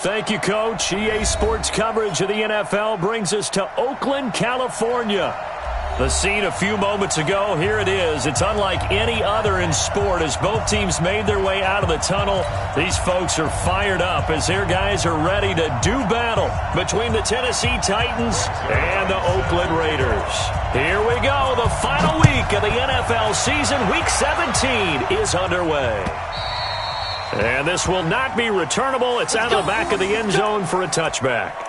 Thank you, Coach. EA Sports coverage of the NFL brings us to Oakland, California. The scene a few moments ago, here it is. It's unlike any other in sport as both teams made their way out of the tunnel. These folks are fired up as their guys are ready to do battle between the Tennessee Titans and the Oakland Raiders. Here we go. The final week of the NFL season, Week 17, is underway. And this will not be returnable. It's out of the back of the end zone for a touchback.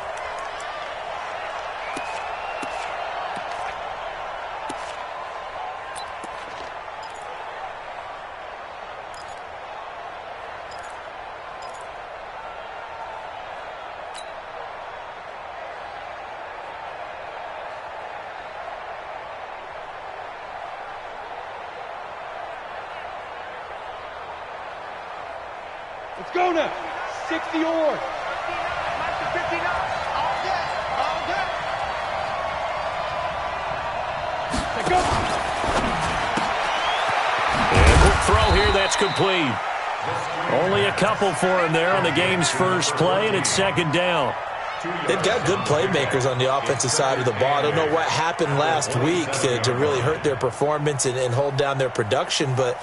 Let's go now. 60 or. 59, all day. Let's go. And quick throw here, that's complete. Only a couple for him there on the game's first play, and it's second down. They've got good playmakers on the offensive side of the ball. I don't know what happened last week to really hurt their performance and hold down their production, but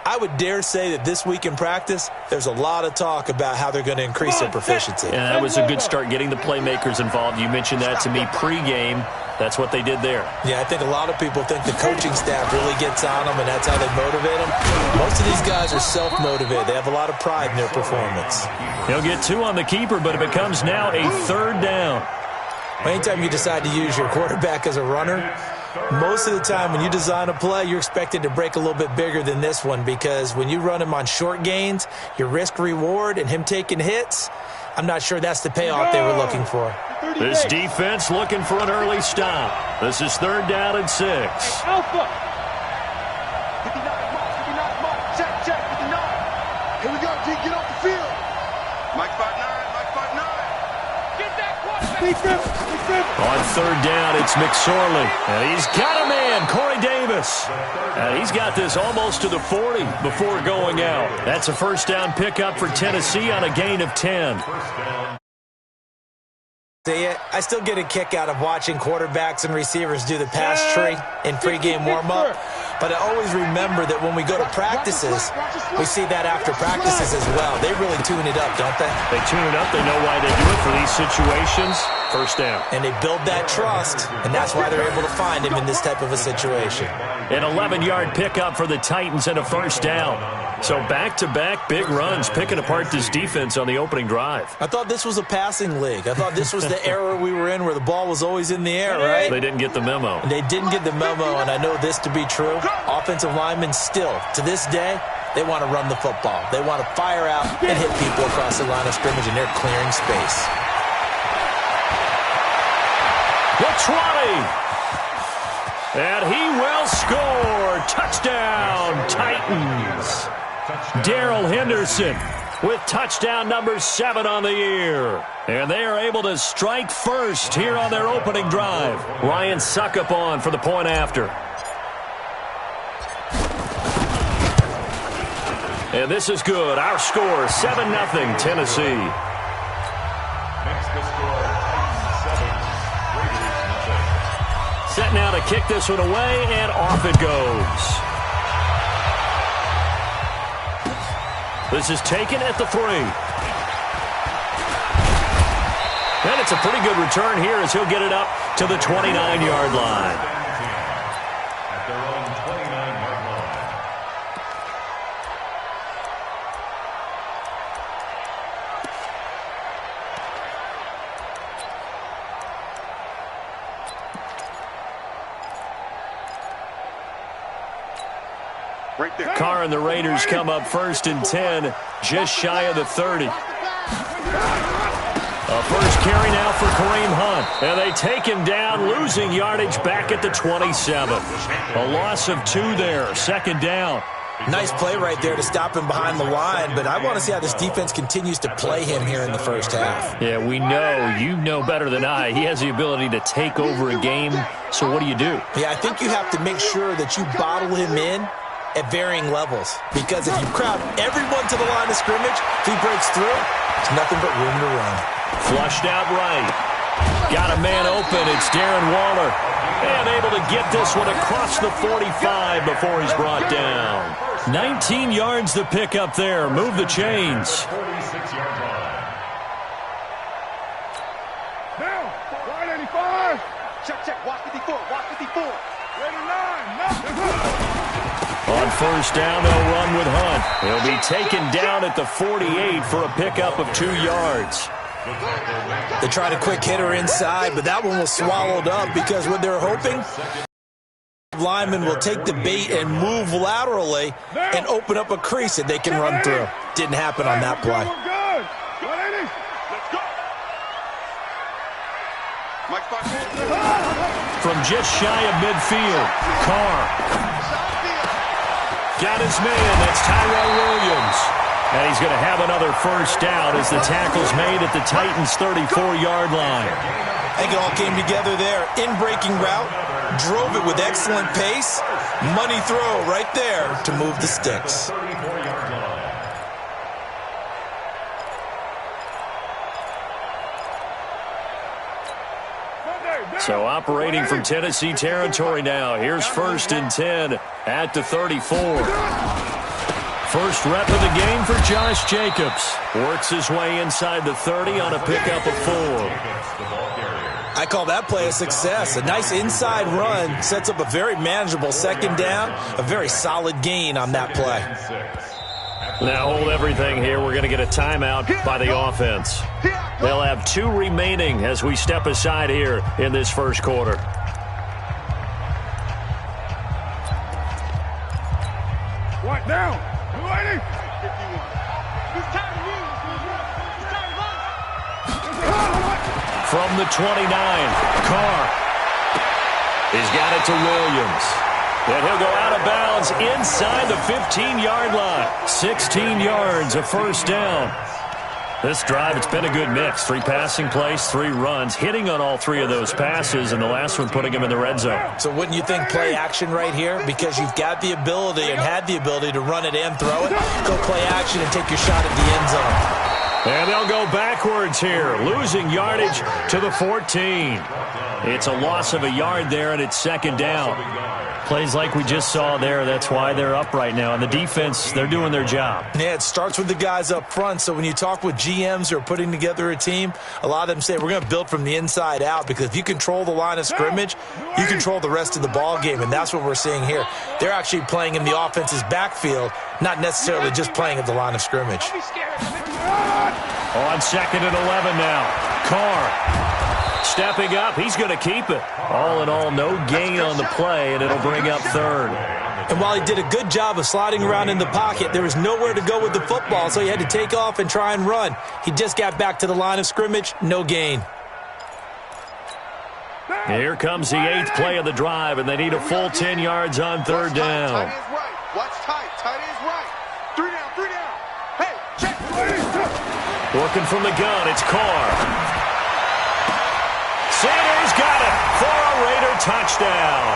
I would dare say that this week in practice, there's a lot of talk about how they're going to increase their proficiency. Yeah, that was a good start getting the playmakers involved. You mentioned that to me pregame. That's what they did there. Yeah, I think a lot of people think the coaching staff really gets on them, and that's how they motivate them. Most of these guys are self-motivated. They have a lot of pride in their performance. He'll get two on the keeper, but it becomes now a third down. Anytime you decide to use your quarterback as a runner, most of the time when you design a play, you're expected to break a little bit bigger than this one, because when you run him on short gains, your risk-reward and him taking hits, I'm not sure that's the payoff they were looking for. This defense looking for an early stop. This is third down and 6. Alpha. 59, Mike. Check, 59. Here we go, D. Get off the field. Mike 5'9". Get that quarterback. On third down, it's McSorley. And he's got a man, Corey Davis. And he's got this almost to the 40 before going out. That's a first down pickup for Tennessee on a gain of 10. See it? I still get a kick out of watching quarterbacks and receivers do the pass tree in pregame warm-up. But I always remember that when we go to practices, we see that after practices as well. They really tune it up, don't they? They tune it up. They know why they do it for these situations. First down. And they build that trust, and that's why they're able to find him in this type of a situation. An 11-yard pickup for the Titans and a first down. So back-to-back big runs, picking apart this defense on the opening drive. I thought this was a passing league. I thought this was the era we were in where the ball was always in the air, right? They didn't get the memo. And they didn't get the memo, and I know this to be true. Offensive linemen still, to this day, they want to run the football. They want to fire out and hit people across the line of scrimmage, and they're clearing space. The 20. And he will score. Touchdown, Titans. Darrell Henderson with touchdown number 7 on the year. And they are able to strike first here on their opening drive. Ryan Suckup on for the point after. And this is good. Our score, 7-0 Tennessee. Set now to kick this one away, and off it goes. This is taken at the 3. And it's a pretty good return here as he'll get it up to the 29-yard line. At their own 29-yard line. Right there. Carr and the Raiders come up first and 10, just shy of the 30. A first carry now for Kareem Hunt. And they take him down, losing yardage back at the 27. A loss of 2 there, second down. Nice play right there to stop him behind the line, but I want to see how this defense continues to play him here in the first half. Yeah, we know, you know better than I, he has the ability to take over a game, so what do you do? Yeah, I think you have to make sure that you bottle him in at varying levels, because if you crowd everyone to the line of scrimmage, if he breaks through, It's nothing but room to run. Flushed out right. Got a man open. It's Darren Waller. And able to get this one across the 45 before he's brought down. 19 yards to pick up there. Move the chains. 46-yard line. Down. Line 85. Check. Watch 54. Watch 54. 89. On first down, they'll run with Hunt. He'll be taken down at the 48 for a pickup of 2 yards. They tried a quick hitter inside, but that one was swallowed up because what they're hoping, linemen will take the bait and move laterally and open up a crease that they can run through. Didn't happen on that play. From just shy of midfield, Carr got his man. That's Tyrell Williams. And he's going to have another first down as the tackle's made at the Titans' 34-yard line. I think it all came together there. In-breaking route, drove it with excellent pace. Money throw right there to move the sticks. So operating from Tennessee territory now. Here's 1st and 10 at the 34. First rep of the game for Josh Jacobs. Works his way inside the 30 on a pickup of 4. I call that play a success. A nice inside run sets up a very manageable second down. A very solid gain on that play. Now hold everything here. We're going to get a timeout by the offense. They'll have 2 remaining as we step aside here in this first quarter. Right down. 280. From the 29, Carr. He's got it to Williams. And he'll go out of bounds inside the 15-yard line. 16 yards, a first down. This drive, it's been a good mix. 3 passing plays, 3 runs, hitting on all 3 of those passes, and the last one putting him in the red zone. So wouldn't you think play action right here? Because you've got the ability and had the ability to run it and throw it. Go play action and take your shot at the end zone. And they'll go backwards here, losing yardage to the 14. It's a loss of a yard there, and it's second down. Plays like we just saw there, that's why they're up right now. And the defense, they're doing their job. Yeah, it starts with the guys up front. So when you talk with GMs who are putting together a team, a lot of them say we're going to build from the inside out, because if you control the line of scrimmage, you control the rest of the ball game, and that's what we're seeing here. They're actually playing in the offense's backfield, not necessarily just playing at the line of scrimmage. On 2nd and 11 now, Carr. Stepping up, he's going to keep it. All in all, no gain on the play, and it'll bring up 3rd. And while he did a good job of sliding around in the pocket, there was nowhere to go with the football, so he had to take off and try and run. He just got back to the line of scrimmage, no gain. Here comes the 8th play of the drive, and they need a full 10 yards on 3rd down. Tight is right. Watch tight. Tight is right. 3 down. 3 down. Hey, check. Working from the gun, it's Carr. Sanders got it for a Raider touchdown.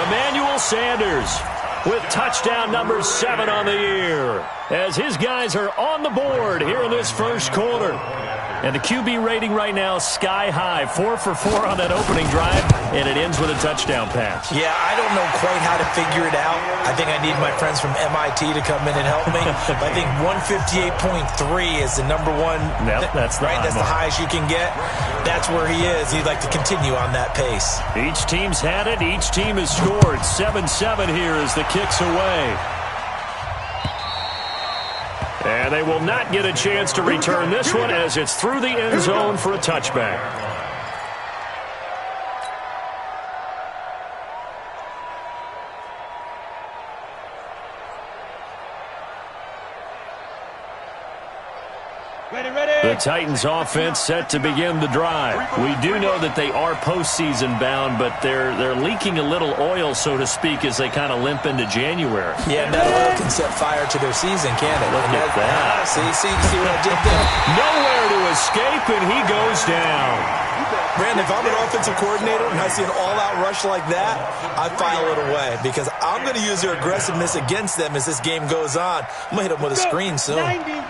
Emmanuel Sanders with touchdown number 7 on the year, as his guys are on the board here in this first quarter. And the QB rating right now is sky high, 4 for 4 on that opening drive, and it ends with a touchdown pass. Yeah, I don't know quite how to figure it out. I think I need my friends from MIT to come in and help me. I think 158.3 is the number 1. Yep, that's the right. That's the highest you can get. That's where he is. He'd like to continue on that pace. Each team's had it. Each team has scored. 7-7 here as the kick's away. And they will not get a chance to return this one, as it's through the end zone for a touchback. The Titans offense set to begin the drive. We do know that they are postseason bound, but they're leaking a little oil, so to speak, as they kind of limp into January. Yeah, and that oil can set fire to their season, can't it? Look at that. See what I did there? Nowhere to escape, and he goes down. Brandon, if I'm an offensive coordinator and I see an all-out rush like that, I file it away because I'm going to use their aggressiveness against them as this game goes on. I'm going to hit them with a screen soon.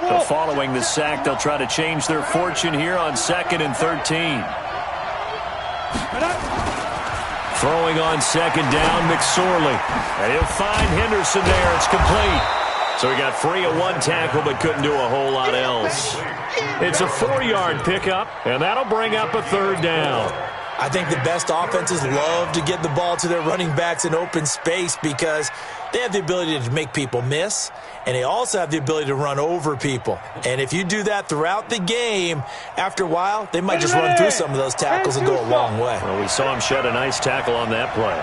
So following the sack, they'll try to change their fortune here on 2nd and 13. Throwing on 2nd down, McSorley. And he'll find Henderson there. It's complete. So he got free of one tackle but couldn't do a whole lot else. It's a 4-yard pickup, and that'll bring up a 3rd down. I think the best offenses love to get the ball to their running backs in open space because they have the ability to make people miss, and they also have the ability to run over people. And if you do that throughout the game, after a while, they might just run through some of those tackles and go a long way. Well, we saw him shed a nice tackle on that play.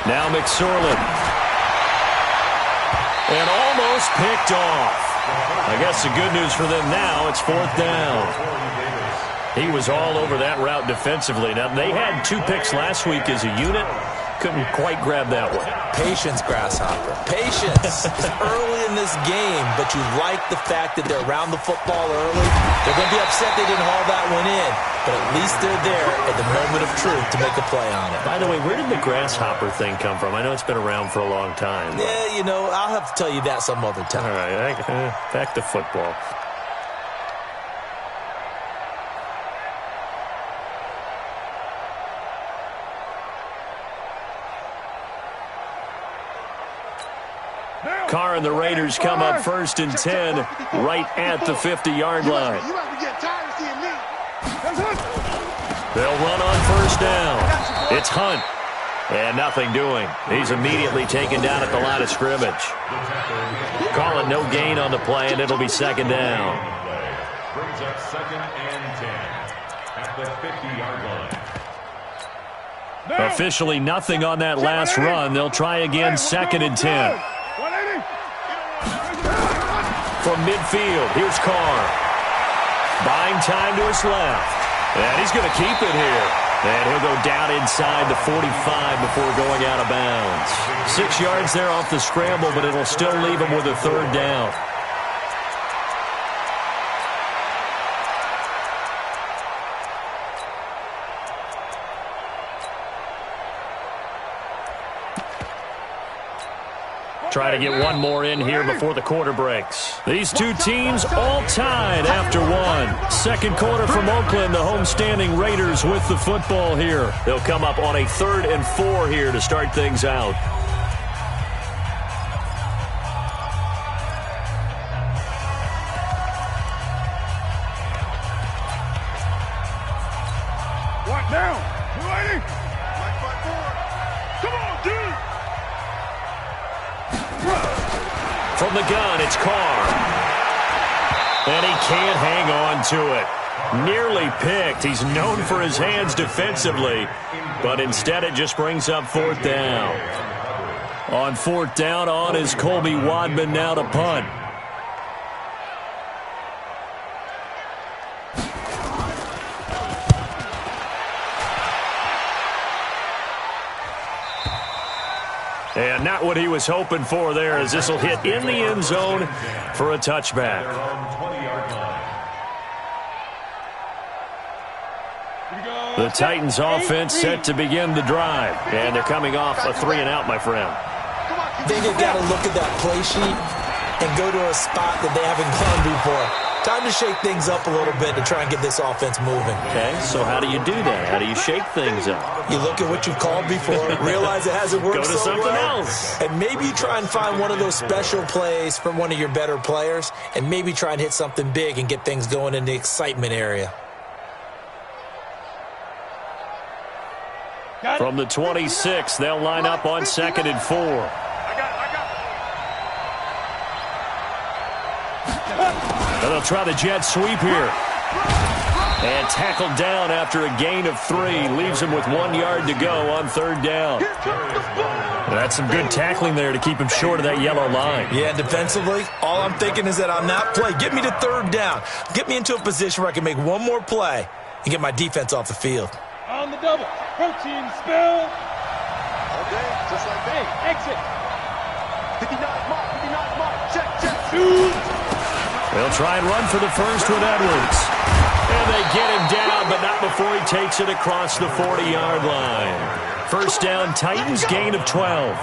Now McSorley. And almost picked off. I guess the good news for them now, it's 4th down. He was all over that route defensively. Now, they had 2 picks last week as a unit. Couldn't quite grab that one. Patience, Grasshopper. Patience. It's early in this game, but you like the fact that they're around the football early. They're going to be upset they didn't haul that one in, but at least they're there at the moment of truth to make a play on it. By the way, where did the Grasshopper thing come from? I know it's been around for a long time. Yeah, I'll have to tell you that some other time. All right, back to football. Carr and the Raiders come up 1st and 10 right at the 50-yard line. They'll run on 1st down. It's Hunt. And nothing doing. He's immediately taken down at the line of scrimmage. Calling no gain on the play, and it'll be 2nd down. Brings up 2nd and 10 at the 50-yard line. Officially nothing on that last run. They'll try again 2nd and 10. From midfield, here's Carr. Buying time to his left. And he's going to keep it here. And he'll go down inside the 45 before going out of bounds. 6 yards there off the scramble, but it'll still leave him with a 3rd down. Try to get one more in here before the quarter breaks. These two teams all tied after one. 2nd quarter from Oakland, the homestanding Raiders with the football here. They'll come up on a 3rd and 4 here to start things out. What now? You ready? Right foot forward. Come on, dude. From the gun, it's Carr. And he can't hang on to it. Nearly picked. He's known for his hands defensively, but instead it just brings up 4th down. On 4th down, on is Colby Wadman now to punt. And not what he was hoping for there, as this will hit in the end zone for a touchback. The Titans offense set to begin the drive. And they're coming off a 3-and-out, my friend. They've got to look at that play sheet and go to a spot that they haven't gone before. Time to shake things up a little bit to try and get this offense moving. Okay, so how do you do that? How do you shake things up? You look at what you called before, realize it hasn't worked Go to so something well, else. and maybe you try and find one of those special plays from one of your better players, and maybe try and hit something big and get things going in the excitement area. From the 26, they'll line up on 2nd and 4. And they'll try the jet sweep here. And tackled down after a gain of 3. Leaves him with 1 yard to go on 3rd down. That's some good tackling there to keep him short of that yellow line. Yeah, defensively, all I'm thinking is that on that play, get me to 3rd down. Get me into a position where I can make one more play and get my defense off the field. On the double. Protein spill. Okay, just like that. Hey, exit. 59, mark. Check. 2. They'll try and run for the first with Edwards. And they get him down, but not before he takes it across the 40-yard line. First down, Titans, gain of 12.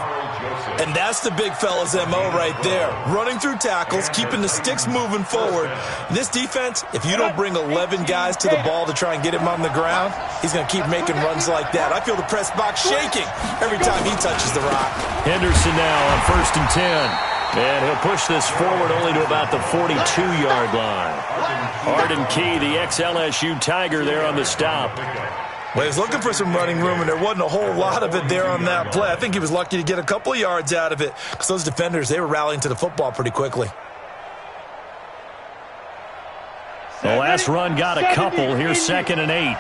And that's the big fella's MO right there. Running through tackles, keeping the sticks moving forward. This defense, if you don't bring 11 guys to the ball to try and get him on the ground, he's going to keep making runs like that. I feel the press box shaking every time he touches the rock. Henderson now on 1st and 10. And he'll push this forward only to about the 42-yard line. Arden Key, the ex-LSU Tiger, there on the stop. Well, he was looking for some running room, and there wasn't a whole lot of it there on that play. I think he was lucky to get a couple of yards out of it because those defenders, they were rallying to the football pretty quickly. The last run got a couple. Here's 2nd and 8.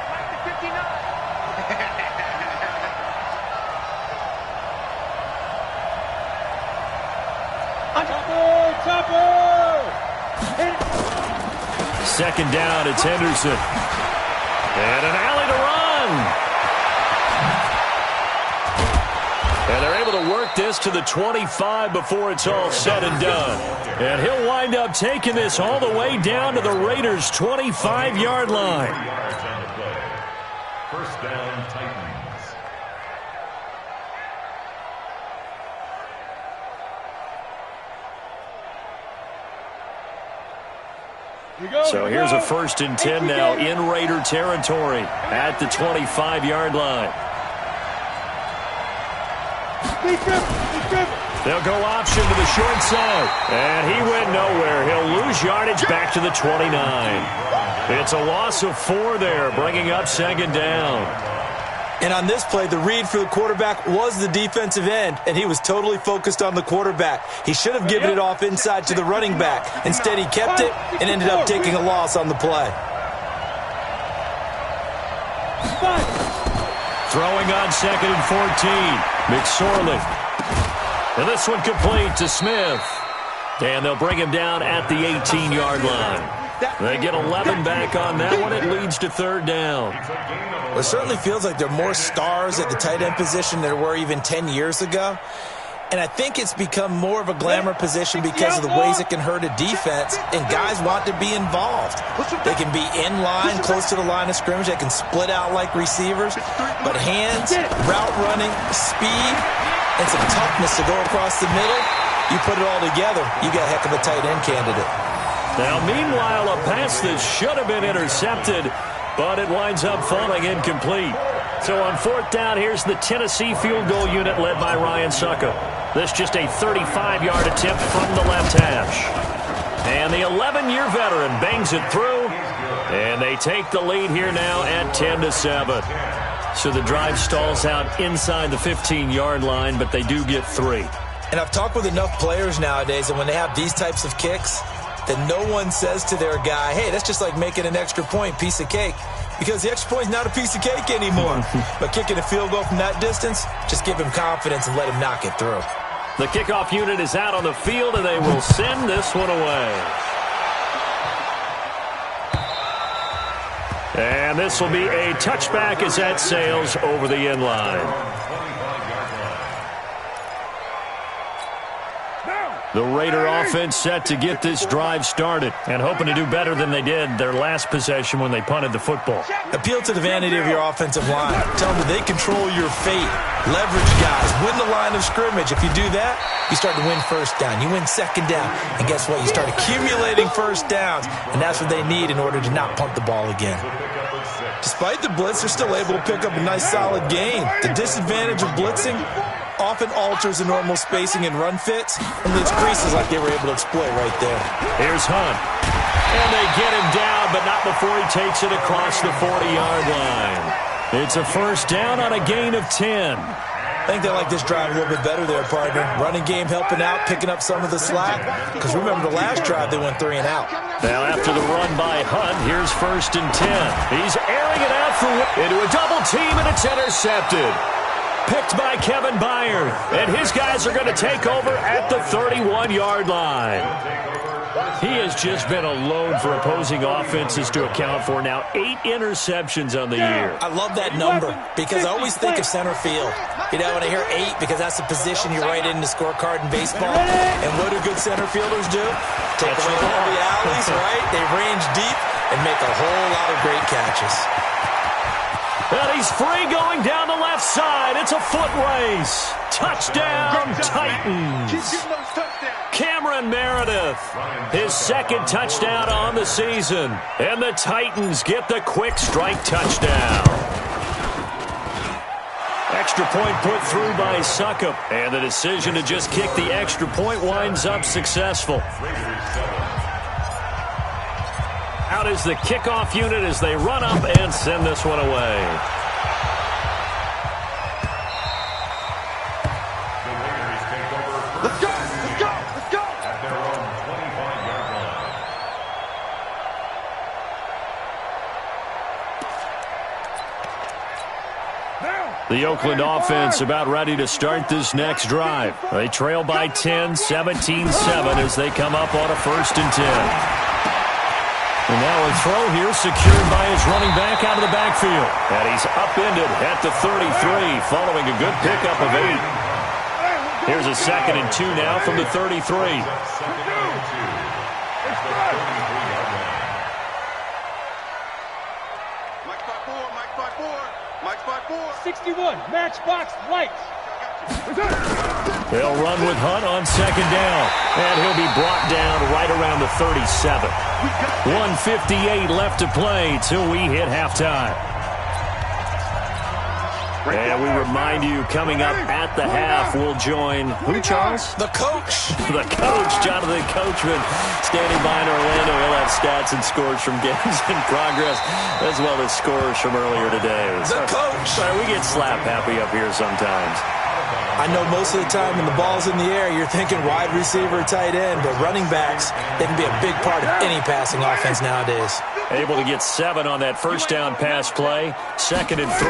Second down, it's Henderson. And an alley to run. And they're able to work this to the 25 before it's all said and done. And he'll wind up taking this all the way down to the Raiders' 25-yard line. First down, Titans. So here's a 1st and 10 now in Raider territory at the 25-yard line. They'll go option to the short side. And he went nowhere. He'll lose yardage back to the 29. It's a loss of 4 there, bringing up 2nd down. And on this play, the read for the quarterback was the defensive end, and he was totally focused on the quarterback. He should have given it off inside to the running back. Instead, he kept it and ended up taking a loss on the play. Throwing on 2nd and 14. McSorley. And this one complete to Smith. And they'll bring him down at the 18-yard line. They get 11 back on that one. It leads to 3rd down. Well, it certainly feels like there are more stars at the tight end position than there were even 10 years ago. And I think it's become more of a glamour position because of the ways it can hurt a defense, and guys want to be involved. They can be in line, close to the line of scrimmage. They can split out like receivers. But hands, route running, speed, and some toughness to go across the middle, you put it all together, you got a heck of a tight end candidate. Now, meanwhile, a pass that should have been intercepted, but it winds up falling incomplete. So on 4th down, here's the Tennessee field goal unit led by Ryan Suckup. This just a 35-yard attempt from the left hash. And the 11-year veteran bangs it through, and they take the lead here now at 10-7. So the drive stalls out inside the 15-yard line, but they do get 3. And I've talked with enough players nowadays, and when they have these types of kicks, that no one says to their guy, hey, that's just like making an extra point, piece of cake. Because the extra point is not a piece of cake anymore. But kicking a field goal from that distance, just give him confidence and let him knock it through. The kickoff unit is out on the field, and they will send this one away. And this will be a touchback as that sails over the end line. The Raider offense set to get this drive started and hoping to do better than they did their last possession when they punted the football. Appeal to the vanity of your offensive line. Tell them that they control your fate. Leverage guys. Win the line of scrimmage. If you do that, you start to win 1st down. You win 2nd down. And guess what? You start accumulating 1st downs. And that's what they need in order to not punt the ball again. Despite the blitz, they're still able to pick up a nice solid gain. The disadvantage of blitzing often alters the normal spacing and run fits, and leaves creases like they were able to exploit right there. Here's Hunt. And they get him down, but not before he takes it across the 40-yard line. It's a 1st down on a gain of 10. I think they like this drive a little bit better there, partner. Running game helping out, picking up some of the slack. Because remember the last drive, they went 3 and out. Now after the run by Hunt, here's 1st and 10. He's airing it out into a double team, and it's intercepted. Picked by Kevin Byard. And his guys are going to take over at the 31-yard line. He has just been a load for opposing offenses to account for. Now 8 interceptions on the year. I love that number because I always think of center field. You know, when I hear 8, because that's the position you write in the scorecard in baseball. And what do good center fielders do? Take away all the alleys, right? They range deep and make a whole lot of great catches. And he's free going down the left side. It's a foot race. Touchdown, Titans. Cameron Meredith, his 2nd touchdown on the season. And the Titans get the quick strike touchdown. Extra point put through by Suckup. And the decision to just kick the extra point winds up successful. Out is the kickoff unit as they run up and send this one away. Let's go! Let's go! Let's go! At their own 25-yard line. The Oakland offense about ready to start this next drive. They trail by 10, 17-7 as they come up on a 1st and 10. And now a throw here secured by his running back out of the backfield. And he's upended at the 33 following a good pickup of 8. Here's a 2nd and 2 now from the 33. 2nd and 2. At the 33-yard line. Mike 5-4, Mike 5-4, Mike 5-4. 61, matchbox lights. They'll run with Hunt on 2nd down. And he'll be brought down right around the 37. 1:58 left to play till we hit halftime. And we remind you, coming up at the half, we'll join who, Charles? The coach. The coach, Jonathan Coachman, standing by in Orlando. He'll have stats and scores from games in progress, as well as scores from earlier today. The coach. Sorry, we get slap happy up here sometimes. I know most of the time when the ball's in the air, you're thinking wide receiver, tight end, but running backs, they can be a big part of any passing offense nowadays. Able to get 7 on that 1st down pass play. 2nd and 3.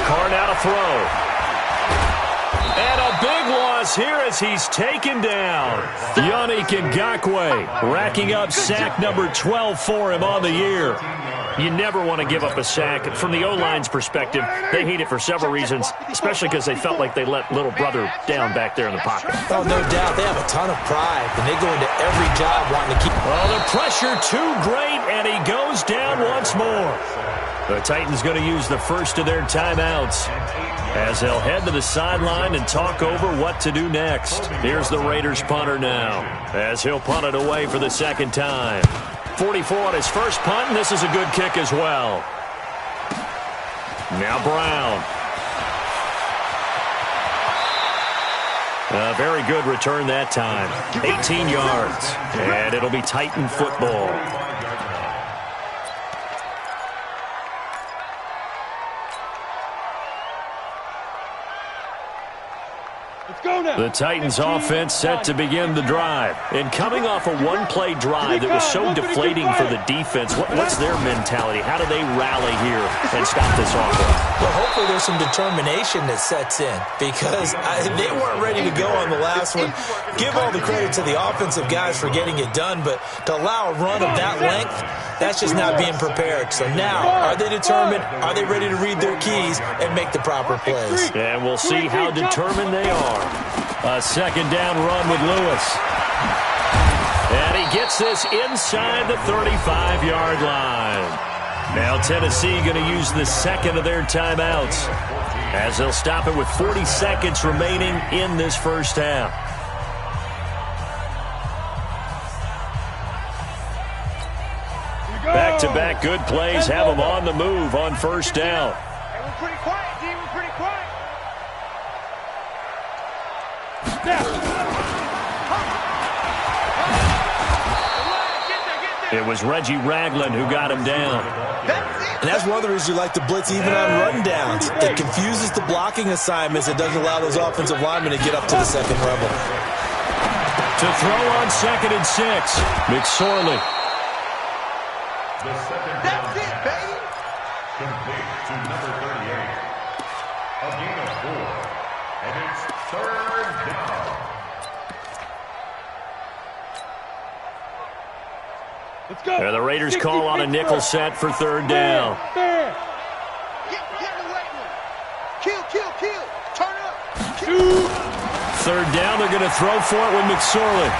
Carr now to throw. And a big loss here as he's taken down. Yannick Ngakoue racking up sack number 12 for him on the year. You never want to give up a sack. From the O-line's perspective, they hate it for several reasons, especially because they felt like they let little brother down back there in the pocket. Oh, no doubt. They have a ton of pride, and they go into every job wanting to keep... Well, the pressure too great, and he goes down once more. The Titans going to use the first of their timeouts as they'll head to the sideline and talk over what to do next. Here's the Raiders punter now as he'll punt it away for the 2nd time. 44 on his first punt, and this is a good kick as well. Now Brown. A very good return that time. 18 yards, and it'll be Titan football. The Titans offense set to begin the drive. And coming off a one-play drive that was so deflating for the defense, what's their mentality? How do they rally here and stop this offense? Well, hopefully there's some determination that sets in because they weren't ready to go on the last one. Give all the credit to the offensive guys for getting it done, but to allow a run of that length, that's just not being prepared. So now, are they determined? Are they ready to read their keys and make the proper plays? And we'll see how determined they are. A 2nd down run with Lewis. And he gets this inside the 35-yard line. Now Tennessee going to use the 2nd of their timeouts as they'll stop it with 40 seconds remaining in this first half. Back-to-back good plays have them on the move on 1st down. Hey, we're pretty quiet, D. We're pretty quiet. It was Reggie Ragland who got him down. And And that's one of the reasons you like to blitz even on run downs. It confuses the blocking assignments. It doesn't allow those offensive linemen to get up to the second level. To throw on 2nd and 6, McSorley. That's it, baby. Complete to number 38. A gain of 4. And it's 3rd down. Let's go. The Raiders call on a nickel set for 3rd down. Get away with it. Kill. Turn up. Kill. 3rd down, they're going to throw for it with McSorley.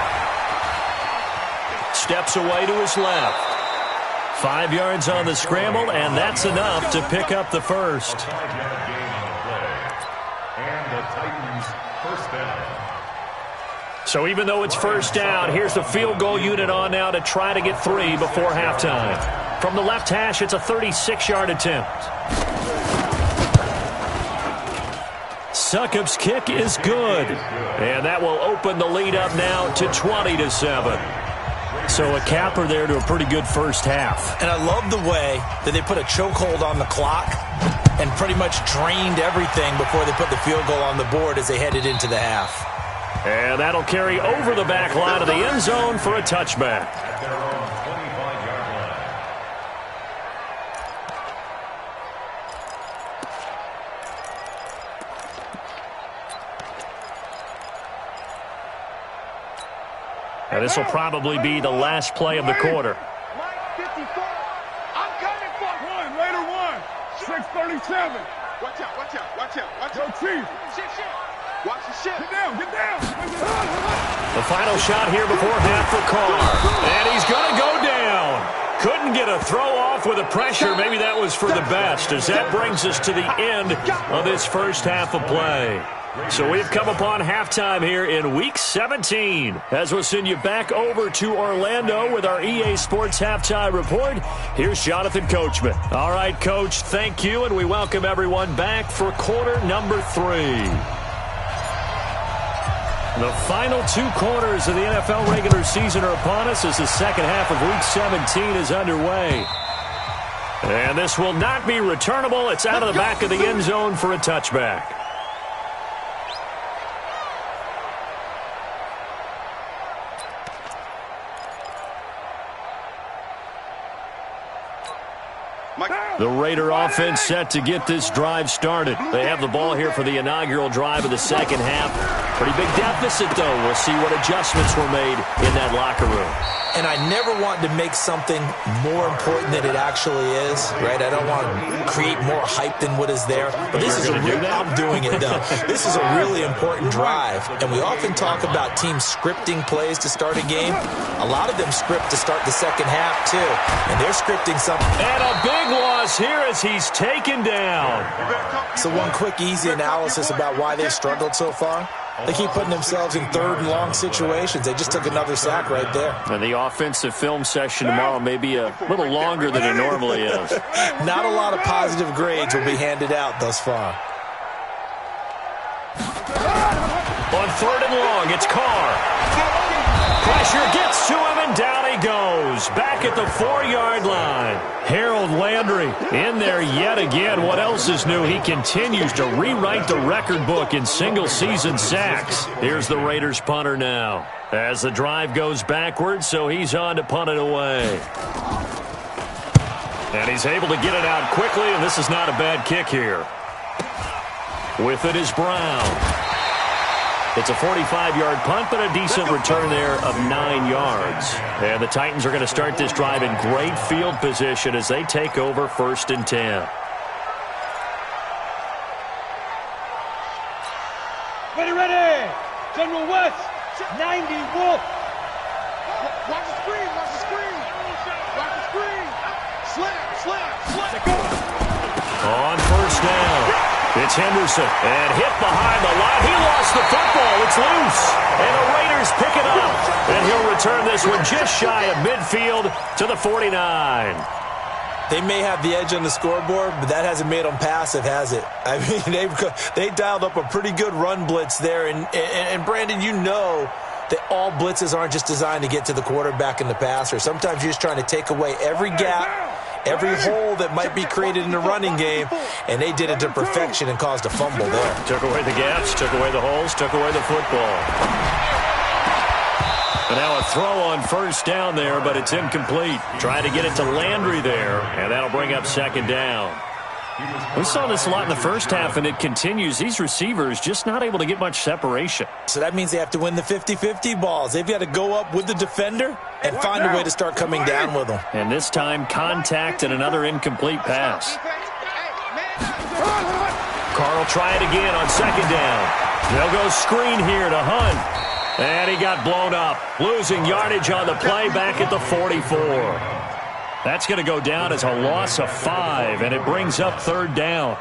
Steps away to his left. 5 yards on the scramble, and that's enough to pick up the first. A 5-yard gain on the play. And the Titans first down. So even though it's 1st down, here's the field goal unit on now to try to get 3 before halftime. From the left hash, it's a 36-yard attempt. Succop's kick is good. And that will open the lead up now to 20-7. So a capper there to a pretty good first half. And I love the way that they put a chokehold on the clock and pretty much drained everything before they put the field goal on the board as they headed into the half. And that'll carry over the back line of the end zone for a touchback. At their own 25-yard line. And this will probably be the last play of the quarter. Mike 54. I'm coming for you. 1, Raider 1. 637. Watch out. Yo, Chief. Shit. Watch the shit. Get down. The final shot here before half for Carr. And he's going to go down. Couldn't get a throw off with the pressure. Maybe that was for the best, as that brings us to the end of this first half of play. So we've come upon halftime here in Week 17. As we'll send you back over to Orlando with our EA Sports Halftime Report, here's Jonathan Coachman. All right, Coach, thank you, and we welcome everyone back for quarter number 3. The final 2 quarters of the NFL regular season are upon us as the second half of Week 17 is underway. And this will not be returnable. It's out of the back of the end zone for a touchback. The Raider offense set to get this drive started. They have the ball here for the inaugural drive of the second half. Pretty big deficit, though. We'll see what adjustments were made in that locker room. And I never want to make something more important than it actually is, right? I don't want to create more hype than what is there. But this is a real, I'm doing it, though. This is a really important drive. And we often talk about teams scripting plays to start a game. A lot of them script to start the second half, too. And they're scripting something. And a big loss here as he's taken down. So one quick, easy analysis about why they've struggled so far. They keep putting themselves in 3rd and long situations. They just took another sack right there. And the offensive film session tomorrow may be a little longer than it normally is. Not a lot of positive grades will be handed out thus far. On 3rd and long, it's Carr. Pressure gets to him, and down he goes. Back at the 4-yard line. Harold Landry in there yet again. What else is new? He continues to rewrite the record book in single-season sacks. Here's the Raiders punter now. As the drive goes backwards, so he's on to punt it away. And he's able to get it out quickly, and this is not a bad kick here. With it is Brown. It's a 45-yard punt, but a decent return there of 9 yards. And the Titans are going to start this drive in great field position as they take over 1st and 10. Ready. General West. 90 Wolf. Watch the screen. Slam. On 1st down. It's Henderson, and hit behind the line. He lost the football. It's loose, and the Raiders pick it up. And he'll return this one just shy of midfield to the 49. They may have the edge on the scoreboard, but that hasn't made them passive, has it? I mean, they dialed up a pretty good run blitz there. And Brandon, you know that all blitzes aren't just designed to get to the quarterback and the passer. Sometimes you're just trying to take away every gap every hole that might be created in the running game, and they did it to perfection and caused a fumble there. Took away the gaps, took away the holes, took away the football. And now a throw on first down there, but it's incomplete. Trying to get it to Landry there, and that'll bring up second down. We saw this a lot in the first half, and it continues. These receivers just not able to get much separation. So that means they have to win the 50-50 balls. They've got to go up with the defender and find a way to start coming down with them. And this time, contact and another incomplete pass. Carr will try it again on second down. They'll go screen here to Hunt. And he got blown up, losing yardage on the play back at the 44. That's going to go down as a loss of 5, and it brings up third down.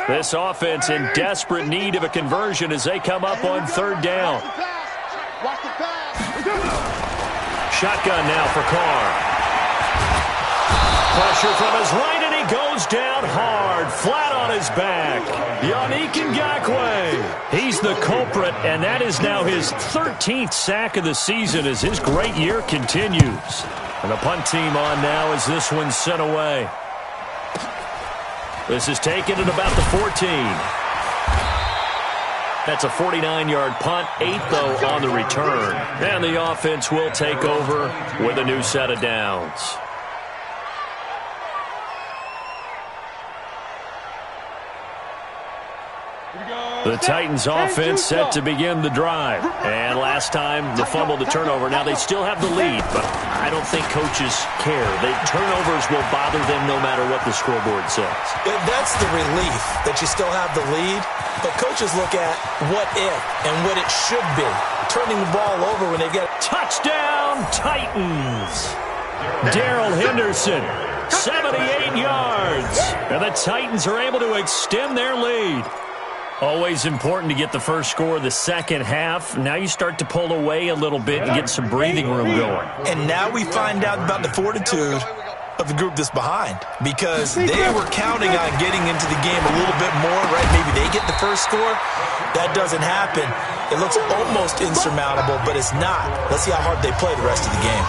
This offense in desperate need of a conversion as they come up on third down. Shotgun now for Carr. Pressure from his right, and he goes down hard, flat on his back. Yannick Ngakoue. He's the culprit, and that is now his 13th sack of the season as his great year continues. And the punt team on now as this one's sent away. This is taken at about the 14. That's a 49-yard punt, 8 though on the return. And the offense will take over with a new set of downs. The Titans offense set to begin the drive. And last time, the fumble, the turnover. Now, they still have the lead, but I don't think coaches care. The turnovers will bother them no matter what the scoreboard says. That's the relief that you still have the lead. But coaches look at what if and what it should be. Turning the ball over when they get touchdown, Titans. Darrell Henderson, 78 yards. And the Titans are able to extend their lead. Always important to get the first score of the second half. Now you start to pull away a little bit and get some breathing room going. And now we find out about the fortitude of the group that's behind, because they were counting on getting into the game a little bit more, right? Maybe they get the first score. That doesn't happen. It looks almost insurmountable, but it's not. Let's see how hard they play the rest of the game.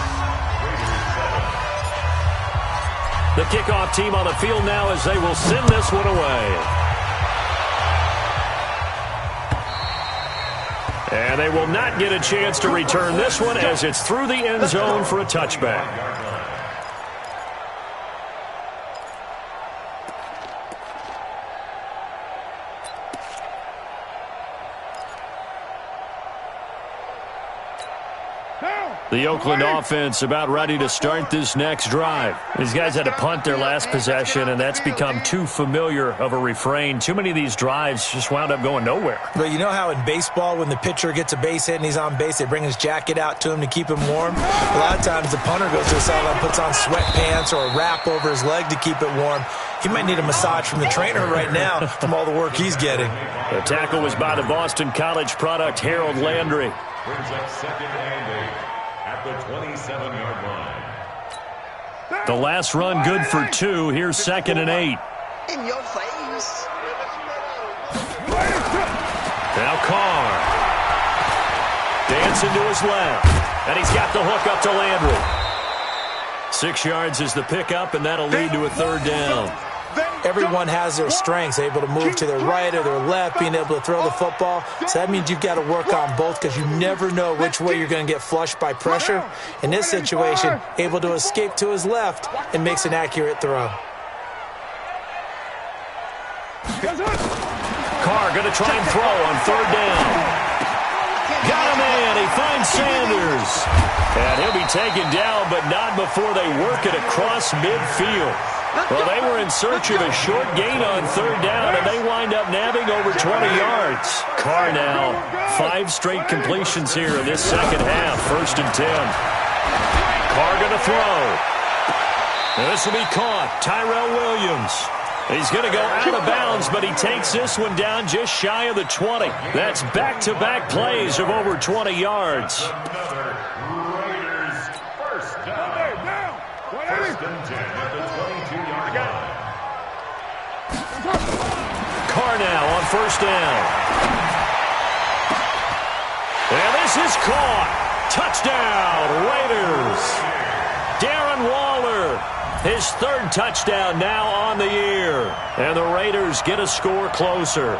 The kickoff team on the field now as they will send this one away. And they will not get a chance to return this one as it's through the end zone for a touchback. The Oakland offense about ready to start this next drive. These guys had to punt their last possession, and that's become too familiar of a refrain. Too many of these drives just wound up going nowhere. But you know how in baseball, when the pitcher gets a base hit and he's on base, they bring his jacket out to him to keep him warm? A lot of times the punter goes to the sideline, puts on sweatpants or a wrap over his leg to keep it warm. He might need a massage from the trainer right now from all the work he's getting. The tackle was by the Boston College product, Harold Landry. Brings up second and 8. At the 27-yard line. The last run good for 2. Here's second and 8. In your face. Now Carr. Dancing to his left. And he's got the hook up to Landry. 6 yards is the pickup, and that'll lead to a third down. Everyone has their strengths, able to move to their right or their left, being able to throw the football. So that means you've got to work on both, because you never know which way you're going to get flushed by pressure. In this situation, able to escape to his left and makes an accurate throw. Carr going to try and throw on third down. Got a man. He finds Sanders. And he'll be taken down, but not before they work it across midfield. Well, they were in search of a short gain on third down, and they wind up nabbing over 20 yards. Carr now, 5 straight completions here in this second half, 1st and 10. Carr going to throw. And this will be caught. Tyrell Williams. He's going to go out of bounds, but he takes this one down just shy of the 20. That's back-to-back plays of over 20 yards. Another Raiders first down. First and 10 at the 22-yard line. Carr now on first down. This is caught. Touchdown, Raiders. Darren Waller, his third touchdown now on the year. And the Raiders get a score closer.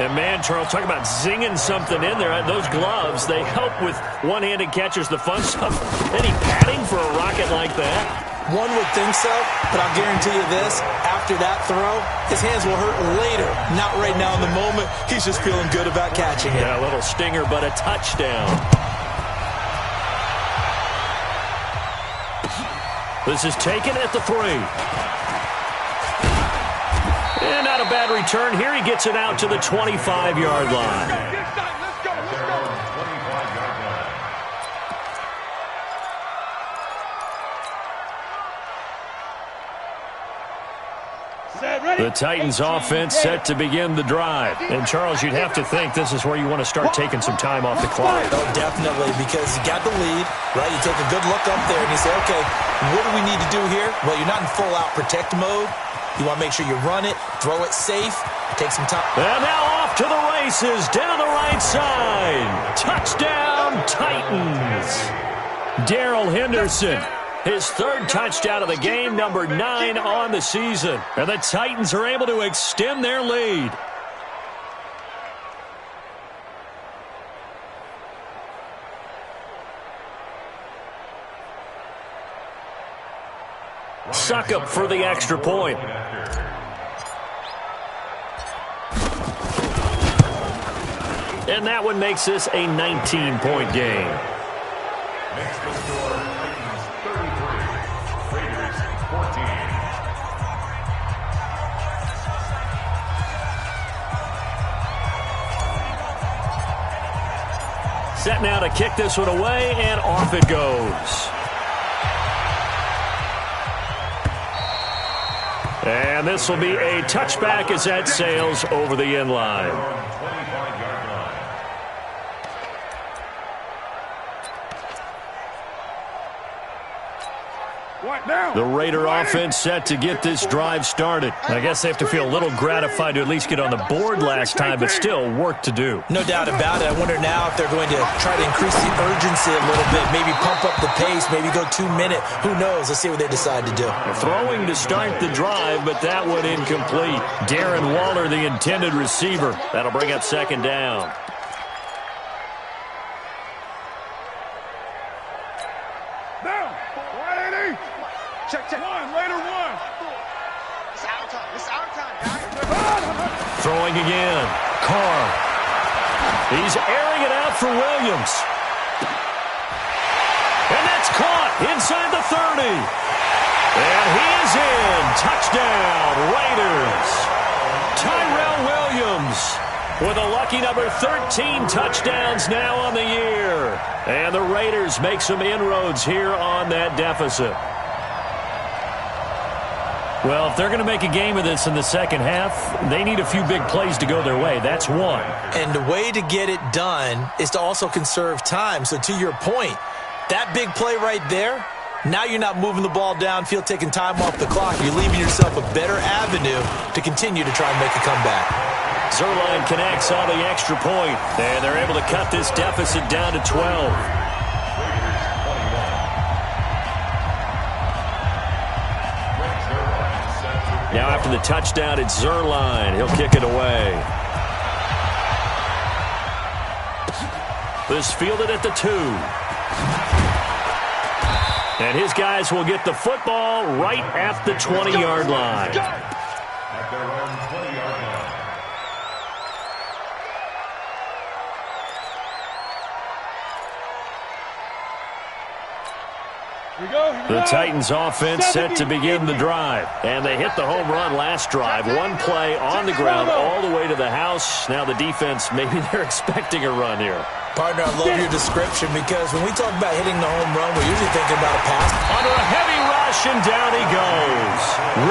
And, man, Charles, talk about zinging something in there. Those gloves, they help with one-handed catches, the fun stuff. Any padding for a rocket like that? One would think so, but I'll guarantee you this. After that throw, his hands will hurt later. Not right now in the moment. He's just feeling good about catching it. Yeah, a little stinger, but a touchdown. This is taken at the 3. And not a bad return here. He gets it out to the 25-yard line. Let's go. The Titans offense set to begin the drive. And, Charles, you'd have to think this is where you want to start taking some time off the clock. Oh, definitely, because you got the lead, right? You take a good look up there and you say, okay, what do we need to do here? Well, you're not in full-out protect mode. You want to make sure you run it, throw it safe, take some time. And now off to the races, down the right side. Touchdown, Titans. Darrell Henderson, his third touchdown of the game, number 9 on the season. And the Titans are able to extend their lead. Succop for the extra point. And that one makes this a 19-point game. Makes the score Titans 33, Raiders 14. Set now to kick this one away, and off it goes. And this will be a touchback as that sails over the end line. 25-yard line. What now? The Raider offense set to get this drive started. I guess they have to feel a little gratified to at least get on the board last time, but still work to do. No doubt about it. I wonder now if they're going to try to increase the urgency a little bit, maybe pump up the pace, maybe go 2-minute. Who knows? Let's see what they decide to do. Throwing to start the drive, but that one incomplete. Darren Waller, the intended receiver. That'll bring up second down. Down. 180. Check. One. Later one. It's our time. It's our time, guys. Throwing again. Carr. He's airing it out for Williams. And that's caught inside the 30. And he is in. Touchdown, Raiders. Tyrell Williams with a lucky number 13 touchdowns now on the year. And the Raiders make some inroads here on that deficit. Well, if they're going to make a game of this in the second half, they need a few big plays to go their way. That's one. And the way to get it done is to also conserve time. So to your point, that big play right there, now you're not moving the ball downfield, taking time off the clock. You're leaving yourself a better avenue to continue to try and make a comeback. Zuerlein connects on the extra point, and they're able to cut this deficit down to 12. Now after the touchdown, it's Zuerlein. He'll kick it away. This fielded at the 2. And his guys will get the football right at the 20-yard line. At their own 20-yard line. Here we go. The Titans offense set to begin the drive. And they hit the home run last drive. One play on the ground all the way to the house. Now the defense, maybe they're expecting a run here. Partner, I love your description because when we talk about hitting the home run, we're usually thinking about a pass. Under a heavy rush, and down he goes.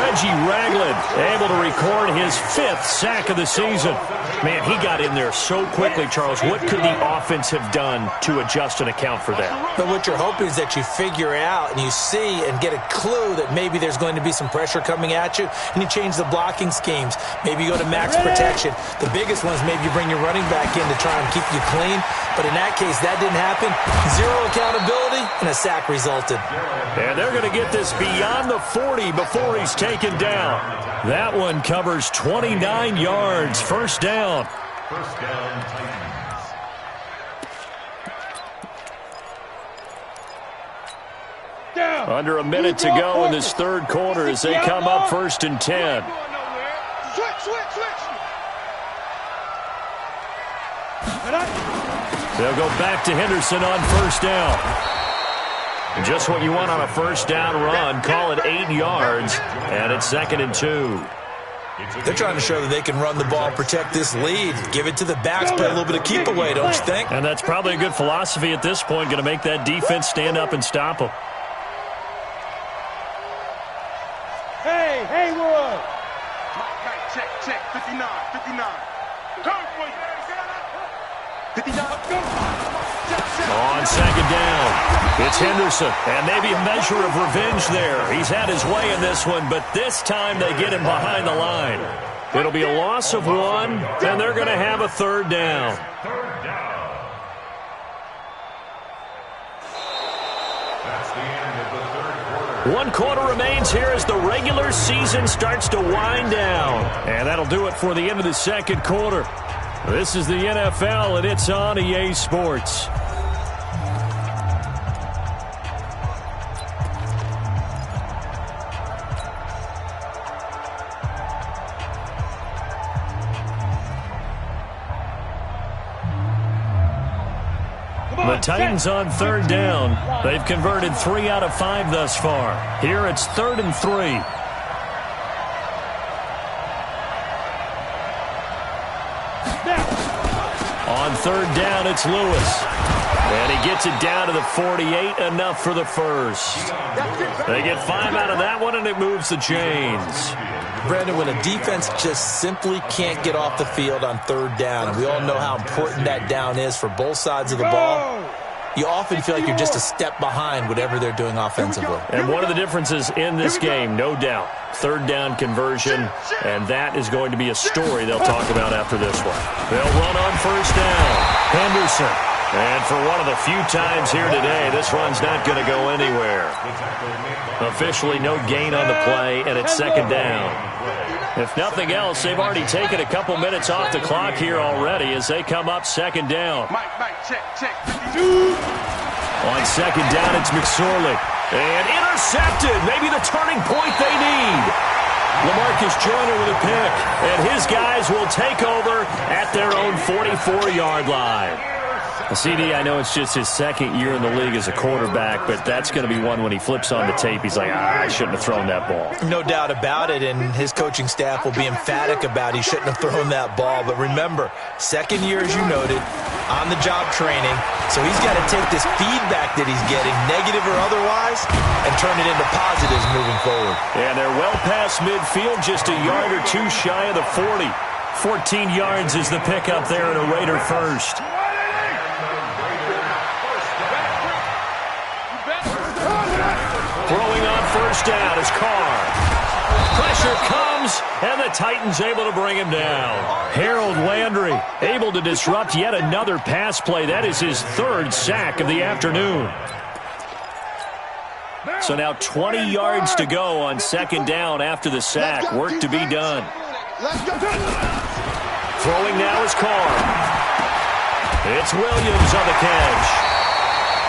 Reggie Ragland able to record his 5th sack of the season. Man, he got in there so quickly, Charles. What could the offense have done to adjust and account for that? But what you're hoping is that you figure out and you see and get a clue that maybe there's going to be some pressure coming at you, and you change the blocking schemes. Maybe you go to max protection. The biggest one is maybe you bring your running back in to try and keep you clean. But in that case, that didn't happen. Zero accountability, and a sack resulted. And they're going to get this beyond the 40 before he's taken down. That one covers 29 yards. First down. First down, Titans. Down. Under a minute to go in this third quarter as they come up 1st and 10. Switch. They'll go back to Henderson on first down. Just what you want on a first down run. Call it 8 yards, and it's 2nd and 2. They're trying to show that they can run the ball and protect this lead. Give it to the backs, play a little bit of keep away, don't you think? And that's probably a good philosophy at this point, going to make that defense stand up and stop them. Hey, Haywood. Check. 59. Turn for you. 59. On second down, it's Henderson, and maybe a measure of revenge there. He's had his way in this one, but this time they get him behind the line. It'll be a loss of 1, and they're going to have a third down. Third down. That's the end of the third quarter. 1 quarter remains here as the regular season starts to wind down. And that'll do it for the end of the second quarter. This is the NFL, and it's on EA Sports. The Titans on third down. They've converted 3 out of 5 thus far. Here it's 3rd and 3. On third down, it's Lewis. And he gets it down to the 48, enough for the first. They get 5 out of that one, and it moves the chains. Brandon, when a defense just simply can't get off the field on third down, and we all know how important that down is for both sides of the ball, you often feel like you're just a step behind whatever they're doing offensively. And one of the differences in this game, no doubt, third down conversion, and that is going to be a story they'll talk about after this one. They'll run on first down. Henderson. And for one of the few times here today, this run's not going to go anywhere. Officially no gain on the play, and it's second down. If nothing else, they've already taken a couple minutes off the clock here already as they come up second down. Check. On second down, it's McSorley. And intercepted. Maybe the turning point they need. LaMarcus Joyner with a pick. And his guys will take over at their own 44-yard line. CD, I know it's just his second year in the league as a quarterback, but that's going to be one when he flips on the tape. He's like, I shouldn't have thrown that ball. No doubt about it, and his coaching staff will be emphatic about he shouldn't have thrown that ball. But remember, second year, as you noted, on-the-job training, so he's got to take this feedback that he's getting, negative or otherwise, and turn it into positives moving forward. And they're well past midfield, just a yard or two shy of the 40. 14 yards is the pickup there and a Raider first. Throwing on first down is Carr. Pressure comes, and the Titans able to bring him down. Harold Landry able to disrupt yet another pass play. That is his 3rd sack of the afternoon. So now 20 yards to go on second down after the sack. Work to be done. Throwing now is Carr. It's Williams on the catch.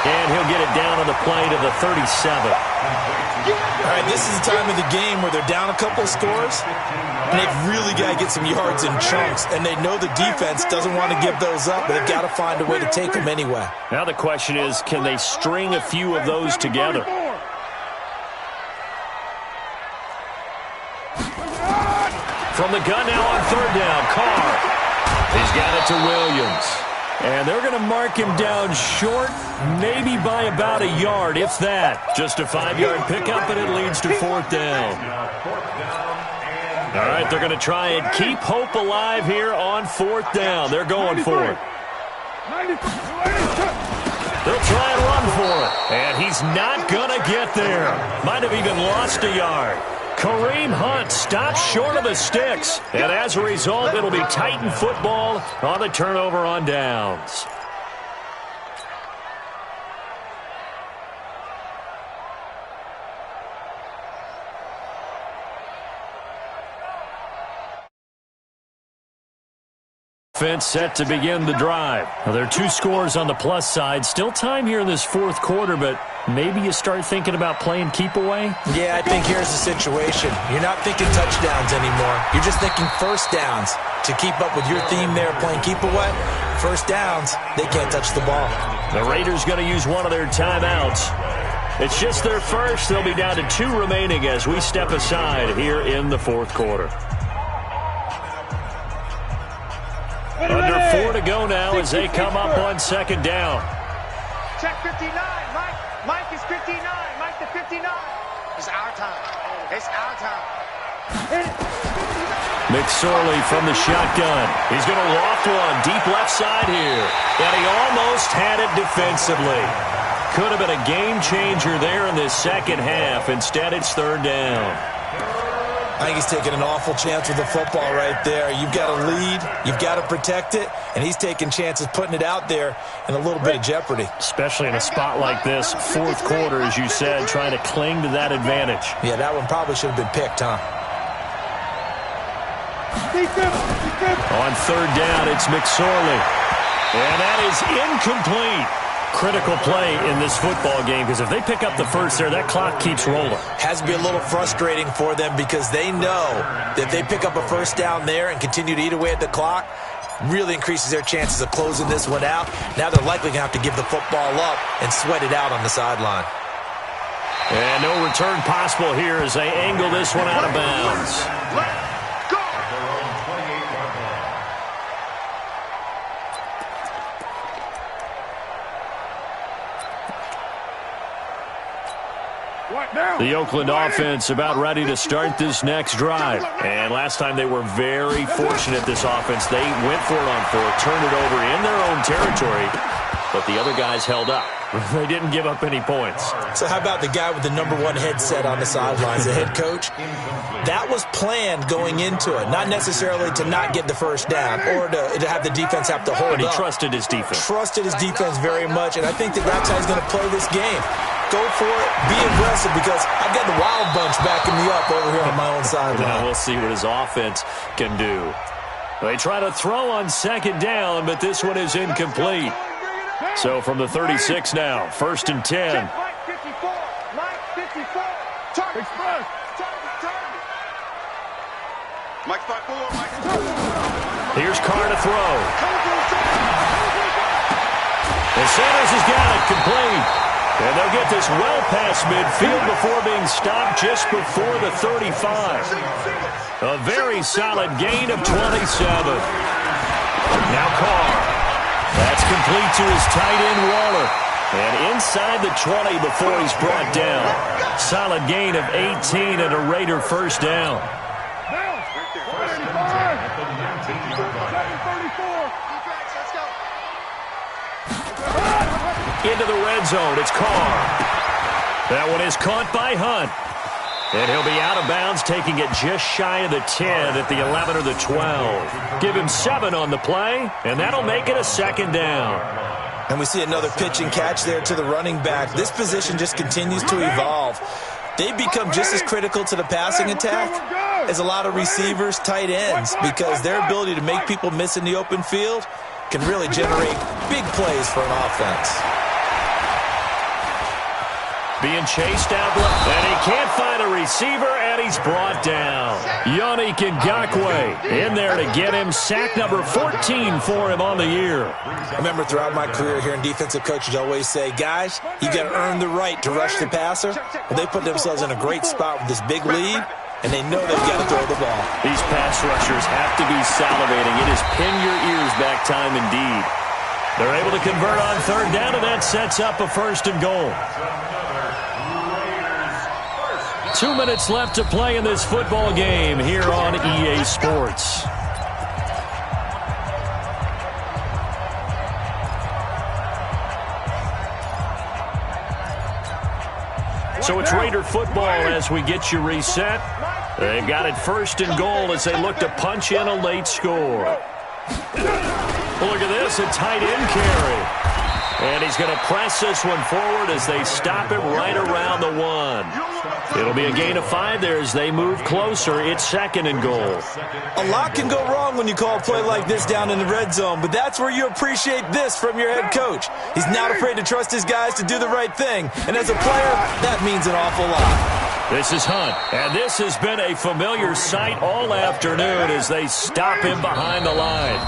And he'll get it down on the play to the 37. All right, this is the time of the game where they're down a couple of scores, and they've really got to get some yards in chunks, and they know the defense doesn't want to give those up, but they've got to find a way to take them anyway. Now the question is, can they string a few of those together? From the gun now on third down, Carr. He's got it to Williams. And they're going to mark him down short, maybe by about a yard, if that. Just a 5-yard pickup, and it leads to 4th down. All right, they're going to try and keep hope alive here on 4th down. They're going for it. They'll try and run for it. And he's not going to get there. Might have even lost a yard. Kareem Hunt stops short of the sticks. And as a result, it'll be Titan football on the turnover on downs. Offense set to begin the drive. Well, there are 2 scores on the plus side. Still time here in this fourth quarter, but maybe you start thinking about playing keep away? Yeah, I think here's the situation. You're not thinking touchdowns anymore. You're just thinking first downs. To keep up with your theme there, playing keep away, first downs, they can't touch the ball. The Raiders going to use one of their timeouts. It's just their first. They'll be down to 2 remaining as we step aside here in the fourth quarter. Under 4 to go now as they come up on second down. Check 59. Mike is 59. Mike the 59. It's our time. It's our time. McSorley from the shotgun. He's going to loft one deep left side here. And he almost had it defensively. Could have been a game changer there in this second half. Instead, it's third down. I think he's taking an awful chance with the football right there. You've got to lead, you've got to protect it, and he's taking chances putting it out there in a little bit of jeopardy. Especially in a spot like this, fourth quarter, as you said, trying to cling to that advantage. Yeah, that one probably should have been picked, huh? On third down, it's McSorley. And that is incomplete. Critical play in this football game because if they pick up the first there, that clock keeps rolling. Has to be a little frustrating for them because they know that if they pick up a first down there and continue to eat away at the clock, really increases their chances of closing this one out. Now they're likely going to have to give the football up and sweat it out on the sideline. And no return possible here as they angle this one out of bounds. The Oakland offense about ready to start this next drive. And last time they were very fortunate, this offense. They went for it on 4th, turned it over in their own territory, but the other guys held up. They didn't give up any points. So how about the guy with the number 1 headset on the sidelines, the head coach? That was planned going into it, not necessarily to not get the first down or to have the defense have to hold up. But he trusted his defense. Trusted his defense very much, and I think that's how he's going to play this game. Go for it, be aggressive, because I've got the wild bunch backing me up over here on my own sideline. Now we'll see what his offense can do. They try to throw on second down, but this one is incomplete. So from the 36 now, 1st and 10. Mike 54. Mike 54. Target. Target. Mike 54. Mike. Here's Carr to throw. And Sanders has got it complete. And they'll get this well past midfield before being stopped just before the 35. A very solid gain of 27. Now Carr. That's complete to his tight end, Waller. And inside the 20 before he's brought down. Solid gain of 18 and a Raider first down. Into the red zone, it's Carr. That one is caught by Hunt. And he'll be out of bounds, taking it just shy of the 10 at the 11 or the 12. Give him 7 on the play, and that'll make it a second down. And we see another pitch and catch there to the running back. This position just continues to evolve. They become just as critical to the passing attack as a lot of receivers, tight ends, because their ability to make people miss in the open field can really generate big plays for an offense. Being chased out left, and he can't find a receiver, and he's brought down. Yannick Ngakoue in there to get him. Sack number 14 for him on the year. I remember throughout my career hearing defensive coaches always say, guys, you got to earn the right to rush the passer. Well, they put themselves in a great spot with this big lead, and they know they've got to throw the ball. These pass rushers have to be salivating. It is pin your ears back time indeed. They're able to convert on third down, and that sets up a 1st and goal. 2 minutes left to play in this football game here on EA Sports. So it's Raider football as we get you reset. They've got it 1st and goal as they look to punch in a late score. Well, look at this, a tight end carry. And he's going to press this one forward as they stop it right around the 1. It'll be a gain of 5 there as they move closer. It's 2nd and goal. A lot can go wrong when you call a play like this down in the red zone, but that's where you appreciate this from your head coach. He's not afraid to trust his guys to do the right thing, and as a player, that means an awful lot. This is Hunt, and this has been a familiar sight all afternoon as they stop him behind the line.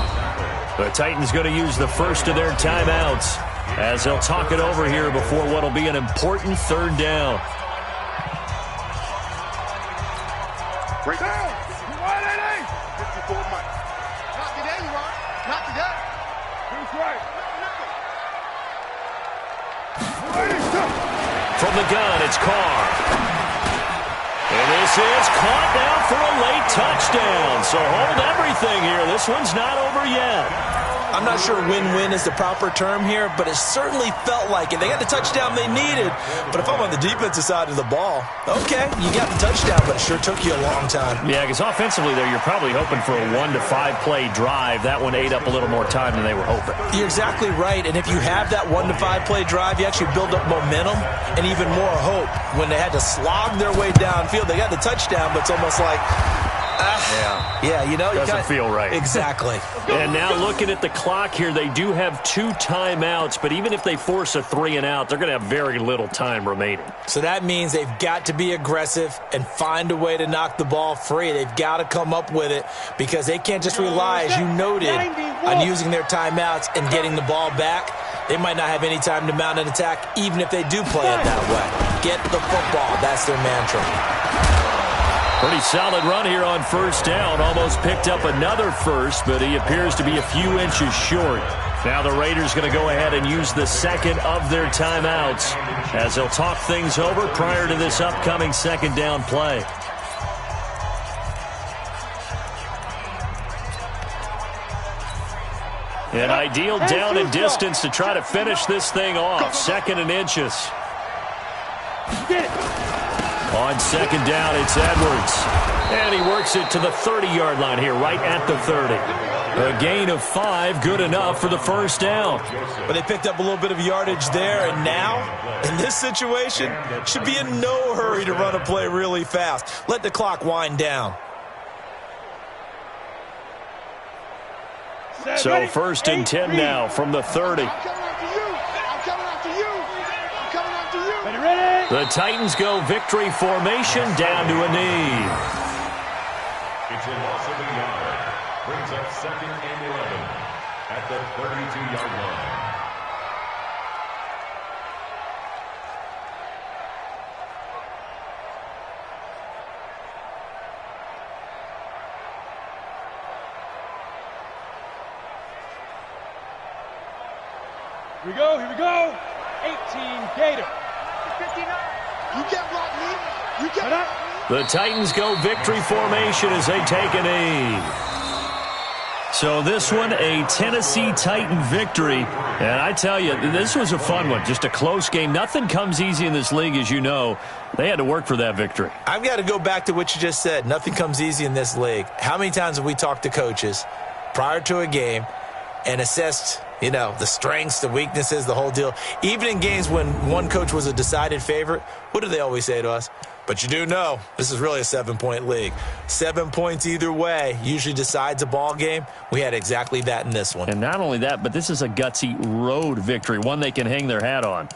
The Titans going to use the first of their timeouts as they'll talk it over here before what will be an important 3rd down. Break down. 54 Mike. Not today, you are. Not today. Who's right? From the gun, it's Carr. And this is caught down for a late touchdown. So hold everything here. This one's not over yet. I'm not sure win-win is the proper term here, but it certainly felt like it. They got the touchdown they needed, but if I'm on the defensive side of the ball, okay, you got the touchdown, but it sure took you a long time. Yeah, because offensively there, you're probably hoping for a 1 to 5 play drive. That one ate up a little more time than they were hoping. You're exactly right, and if you have that 1 to 5 play drive, you actually build up momentum and even more hope. When they had to slog their way downfield, they got the touchdown, but it's almost like, yeah, you know, doesn't feel right. Exactly. And now looking at the clock here, they do have 2 timeouts, but even if they force a 3 and out, they're going to have very little time remaining. So that means they've got to be aggressive and find a way to knock the ball free. They've got to come up with it because they can't just rely, as you noted, on using their timeouts and getting the ball back. They might not have any time to mount an attack, even if they do play it that way. Get the football. That's their mantra. Pretty solid run here on 1st down. Almost picked up another first, but he appears to be a few inches short. Now the Raiders going to go ahead and use the 2nd of their timeouts as they'll talk things over prior to this upcoming 2nd down play. An ideal down and distance to try to finish this thing off. 2nd and inches. On 2nd down, it's Edwards. And he works it to the 30-yard line here, right at the 30. A gain of 5, good enough for the 1st down. But they picked up a little bit of yardage there, and now, in this situation, should be in no hurry to run a play really fast. Let the clock wind down. So 1st and 10 now from the 30. The Titans go victory formation down to a knee. It's a loss of a yard. Brings up 2nd and 11 at the 32-yard line. Here we go, here we go. 18 Gator. 59. You can't block me. You can't block me. The Titans go victory formation as they take a knee. So this one, a Tennessee Titan victory. And I tell you, this was a fun one. Just a close game. Nothing comes easy in this league, as you know. They had to work for that victory. I've got to go back to what you just said. Nothing comes easy in this league. How many times have we talked to coaches prior to a game and assessed, you know, the strengths, the weaknesses, the whole deal? Even in games when one coach was a decided favorite, what do they always say to us? But you do know this is really a 7-point league. 7 points either way usually decides a ball game. We had exactly that in this one. And not only that, but this is a gutsy road victory, one they can hang their hat on.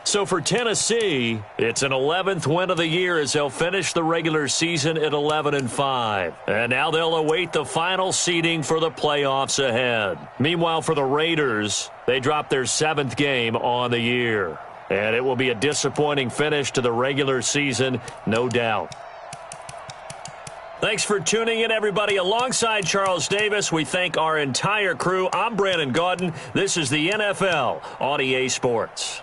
So for Tennessee, it's an 11th win of the year as they'll finish the regular season at 11-5. And now they'll await the final seeding for the playoffs ahead. Meanwhile, for the Raiders, they dropped their 7th game on the year. And it will be a disappointing finish to the regular season, no doubt. Thanks for tuning in, everybody. Alongside Charles Davis, we thank our entire crew. I'm Brandon Gaudin. This is the NFL on EA Sports.